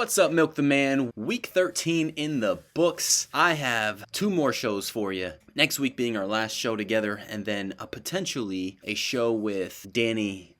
What's up, Milk the Man? Week 13 in the books. I have 2 more shows for you. Next week being our last show together, and then potentially a show with Danny,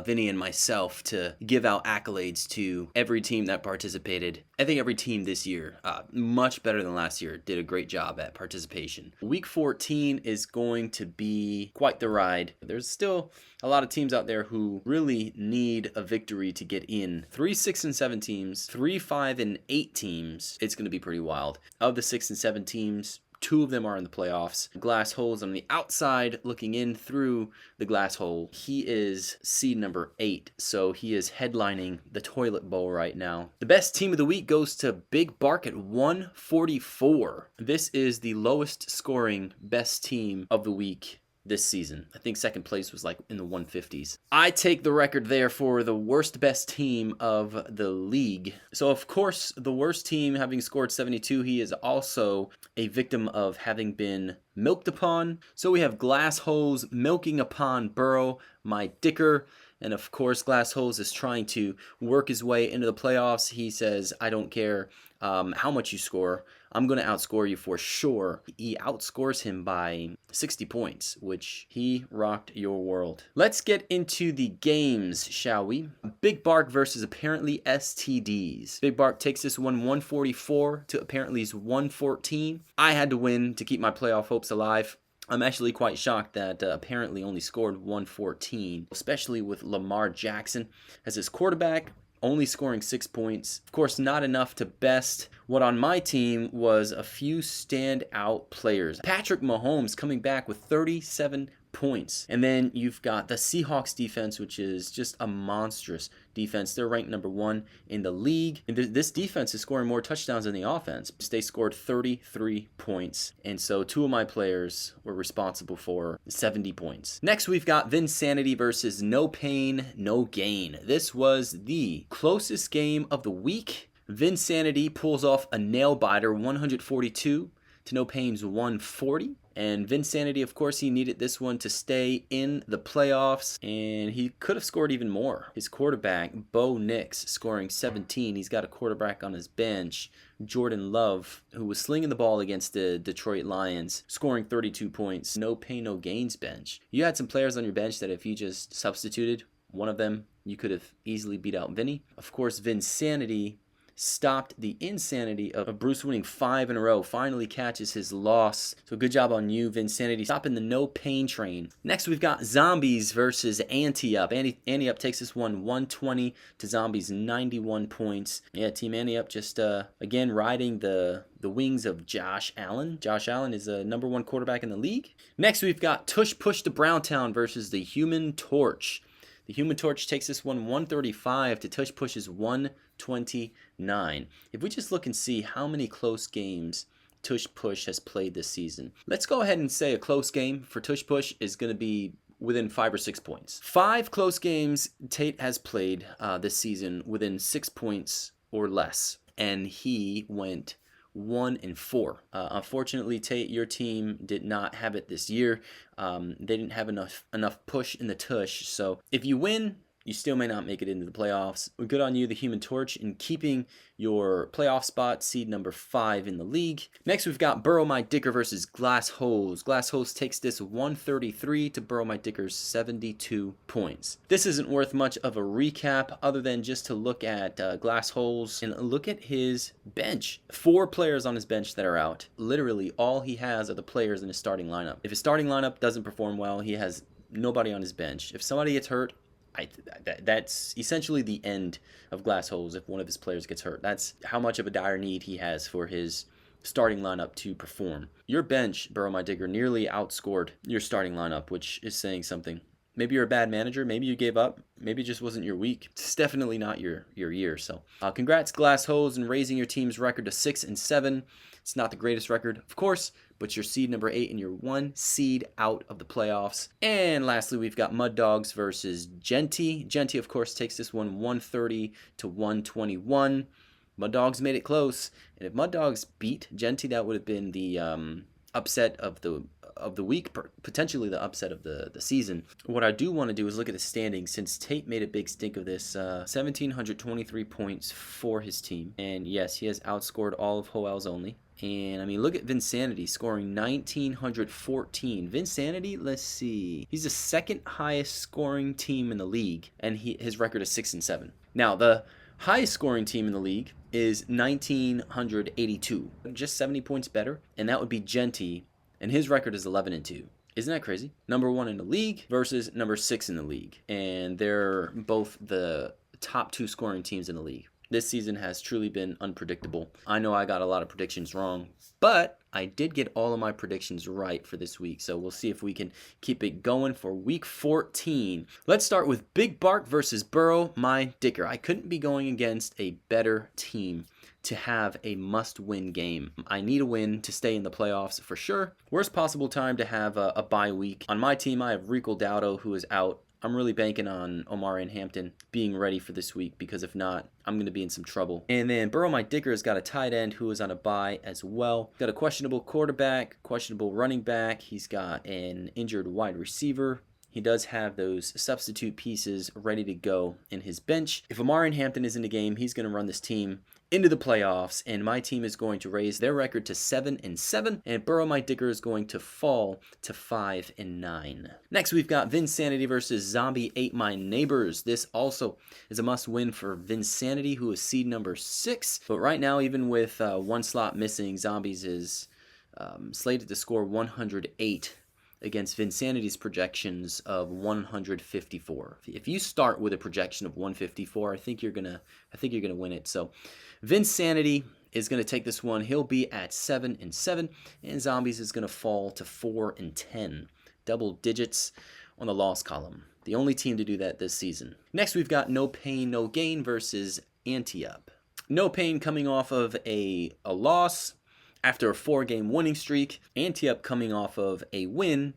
Vinny, and myself to give out accolades to every team that participated. I think every team this year, much better than last year, did a great job at participation. Week 14 is going to be quite the ride. There's still a lot of teams out there who really need a victory to get in. 3 6 and 7 teams, 3 5 and 8 teams. It's going to be pretty wild. Of the 6 and 7 teams, 2 of them are in the playoffs. Glass holes on the outside looking in through the glass hole. He is seed number 8, so he is headlining the toilet bowl right now. The best team of the week goes to Big Bark at 144. This is the lowest scoring best team of the week this season. I think second place was like in the 150s. I take the record there for the worst best team of the league. So of course, the worst team having scored 72, he is also a victim of having been milked upon. So we have Glass Holes milking upon Burrow, my dicker. And of course, Glass Holes is trying to work his way into the playoffs. He says, I don't care how much you score. I'm going to outscore you for sure. He outscores him by 60 points, which he rocked your world. Let's get into the games, shall we? Big Bark versus apparently STDs. Big Bark takes this one 144 to apparently's 114. I had to win to keep my playoff hopes alive. I'm actually quite shocked that apparently only scored 114, especially with Lamar Jackson as his quarterback, only scoring 6 points. Of course, not enough to best what on my team was a few standout players. Patrick Mahomes coming back with 37 points. And then you've got the Seahawks defense, which is just a monstrous defense. They're ranked number 1 in the league. And this defense is scoring more touchdowns than the offense. They scored 33 points. And so 2 of my players were responsible for 70 points. Next, we've got Vinsanity versus No Pain, No Gain. This was the closest game of the week. Vinsanity pulls off a nail biter, 142 to No Pain's 140. And Vinsanity, of course, he needed this one to stay in the playoffs, and he could have scored even more. His quarterback, Bo Nix, scoring 17. He's got a quarterback on his bench, Jordan Love, who was slinging the ball against the Detroit Lions, scoring 32 points. No Pain, No Gains bench. You had some players on your bench that if you just substituted one of them, you could have easily beat out Vinny. Of course, Vinsanity stopped the insanity of Bruce winning 5 in a row, finally catches his loss. So good job on you, Vinsanity, stopping the No Pain train. Next, we've got Zombies versus Ante-Up. Ante-Up takes this one 120 to Zombies 91 points. Yeah, Team Ante-Up just, again, riding the wings of Josh Allen. Josh Allen is a number 1 quarterback in the league. Next, we've got Tush Push to Browntown versus the Human Torch. The Human Torch takes this one 135 to Tush Push's 129. If we just look and see how many close games Tush Push has played this season, let's go ahead and say a close game for Tush Push is going to be within 5 or 6 points. 5 close games Tate has played this season within 6 points or less, and he went 1 and 4. Unfortunately, Tate, your team did not have it this year. They didn't have enough push in the tush. So if you win, you still may not make it into the playoffs. Good on you, the Human Torch, in keeping your playoff spot, seed number 5 in the league. Next, we've got Burrow My Dicker versus Glass Holes. Glass Holes takes this 133 to Burrow My Dicker's 72 points. This isn't worth much of a recap other than just to look at Glass Holes and look at his bench. 4 players on his bench that are out. Literally, all he has are the players in his starting lineup. If his starting lineup doesn't perform well, he has nobody on his bench. If somebody gets hurt, that's essentially the end of Glass Holes if one of his players gets hurt. That's how much of a dire need he has for his starting lineup to perform. Your bench, Burrow My Digger, nearly outscored your starting lineup, which is saying something. Maybe you're a bad manager. Maybe you gave up. Maybe it just wasn't your week. It's definitely not your year. So congrats, Glass Holes, in raising your team's record to 6 and 7. It's not the greatest record, of course, but you're seed number 8 and you're 1 seed out of the playoffs. And lastly, we've got Mud Dogs versus Genty. Genty, of course, takes this one 130 to 121. Mud Dogs made it close. And if Mud Dogs beat Genty, that would have been the upset of the of the week, potentially the upset of the season. What I do want to do is look at the standings, since Tate made a big stink of this. 1,723 points for his team, and yes, he has outscored all of Hoel's only. And I mean, look at Vinsanity scoring 1,914. Vinsanity, let's see, he's the second highest scoring team in the league, and his record is 6-7. Now, the highest scoring team in the league is 1,982, just 70 points better, and that would be Genty, and his record is 11-2. Isn't that crazy? Number 1 in the league versus number 6 in the league, and they're both the top 2 scoring teams in the league. This season has truly been unpredictable. I know I got a lot of predictions wrong, but I did get all of my predictions right for this week, so we'll see if we can keep it going for week 14. Let's start with Big Bark versus Burrow, my dicker. I couldn't be going against a better team to have a must-win game. I need a win to stay in the playoffs for sure. Worst possible time to have a bye week. On my team, I have Rico Dowdo, who is out. I'm really banking on Omarion Hampton being ready for this week, because if not, I'm going to be in some trouble. And then Burrow, my dicker, has got a tight end who is on a bye as well. Got a questionable quarterback, questionable running back. He's got an injured wide receiver. He does have those substitute pieces ready to go in his bench. If Omarion Hampton is in the game, he's going to run this team into the playoffs, and my team is going to raise their record to 7-7, and Burrow, my dicker, is going to fall to 5-9. Next, we've got Vinsanity versus Zombie Ate My Neighbors. This also is a must-win for Vinsanity, who is seed number 6. But right now, even with one slot missing, Zombies is slated to score 108 against Vinsanity's projections of 154. If you start with a projection of 154, I think you're gonna win it. So Vinsanity is gonna take this one. He'll be at 7-7, and Zombies is gonna fall to 4-10, double digits on the loss column. The only team to do that this season. Next, we've got No Pain No Gain versus Anti-Up. No Pain coming off of a loss after a 4-game winning streak. Anti-Up coming off of a win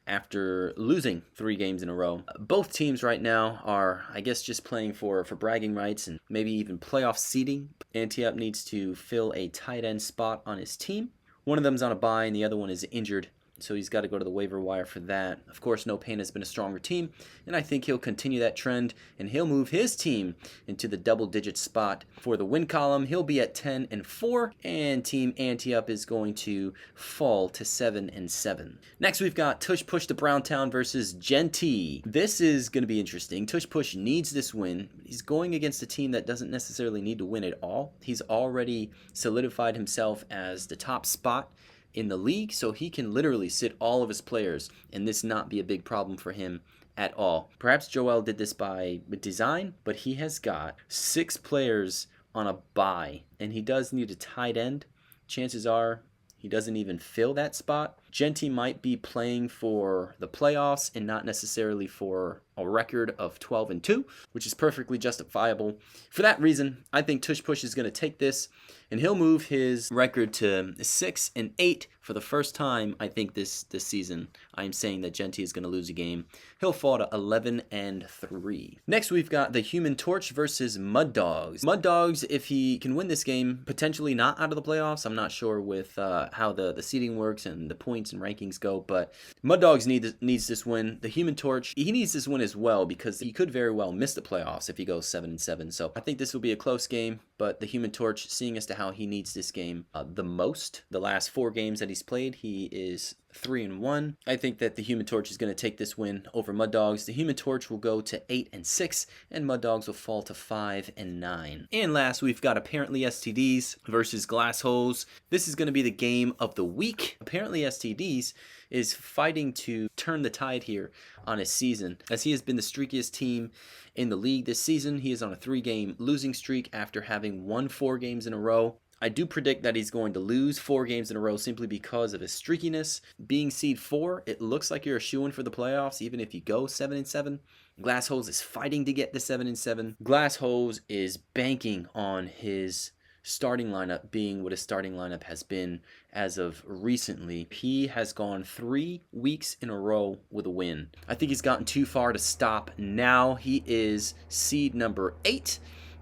after losing 3 games in a row. Both teams right now are, I guess, just playing for bragging rights and maybe even playoff seeding. Anti-Up needs to fill a tight end spot on his team. One of them's on a bye and the other one is injured, so he's got to go to the waiver wire for that. Of course, No Pain has been a stronger team, and I think he'll continue that trend, and he'll move his team into the double-digit spot. For the win column, he'll be at 10-4, and Team Anti-Up is going to fall to 7-7. Next, we've got Tush Push to Browntown versus Genty. This is going to be interesting. Tush Push needs this win. He's going against a team that doesn't necessarily need to win at all. He's already solidified himself as the top spot in the league, so he can literally sit all of his players and this not be a big problem for him at all. Perhaps Joel did this by design, but he has got 6 players on a bye, and he does need a tight end. Chances are he doesn't even fill that spot. Genty might be playing for the playoffs and not necessarily for a record of 12-2, which is perfectly justifiable. For that reason, I think Tush Push is going to take this, and he'll move his record to 6-8 for the first time, I think, this season. I'm saying that Genty is going to lose a game. He'll fall to 11-3. Next, we've got the Human Torch versus Mud Dogs. Mud Dogs, if he can win this game, potentially not out of the playoffs. I'm not sure with how the seeding works and the points and rankings go, but Mud Dogs needs this win. The Human Torch, he needs this win as well, because he could very well miss the playoffs if he goes 7-7. So I think this will be a close game, but the Human Torch, seeing as to how he needs this game the most, the last 4 games that he's played, he is 3-1. I think that the Human Torch is going to take this win over Mud Dogs. The Human Torch will go to 8-6, and Mud Dogs will fall to 5-9. And last, we've got Apparently STDs versus Glass Holes. This is going to be the game of the week. Apparently STDs is fighting to turn the tide here on his season, as he has been the streakiest team in the league this season. He is on a 3-game losing streak after having won 4 games in a row. I do predict that he's going to lose 4 games in a row simply because of his streakiness. Being seed 4, it looks like you're a shoo-in for the playoffs, even if you go 7-7. Glass Holes is fighting to get to 7-7. Glass Holes is banking on his starting lineup being what his starting lineup has been as of recently. He has gone 3 weeks in a row with a win. I think he's gotten too far to stop now. He is seed number 8,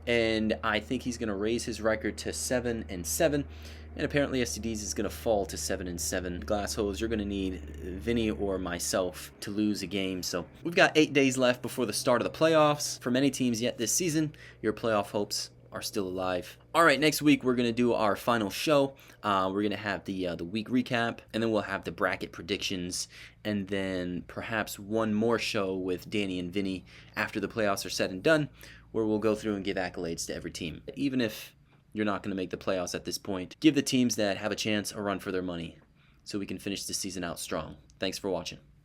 and I think he's going to raise his record to 7-7. And apparently STDs is going to fall to 7-7. Glassholes, you're going to need Vinny or myself to lose a game. So we've got 8 days left before the start of the playoffs. For many teams yet this season, your playoff hopes are still alive. All right, next week we're going to do our final show. We're going to have the week recap, and then we'll have the bracket predictions, and then perhaps one more show with Danny and Vinny after the playoffs are said and done, where we'll go through and give accolades to every team. Even if you're not going to make the playoffs at this point, give the teams that have a chance a run for their money so we can finish the season out strong. Thanks for watching.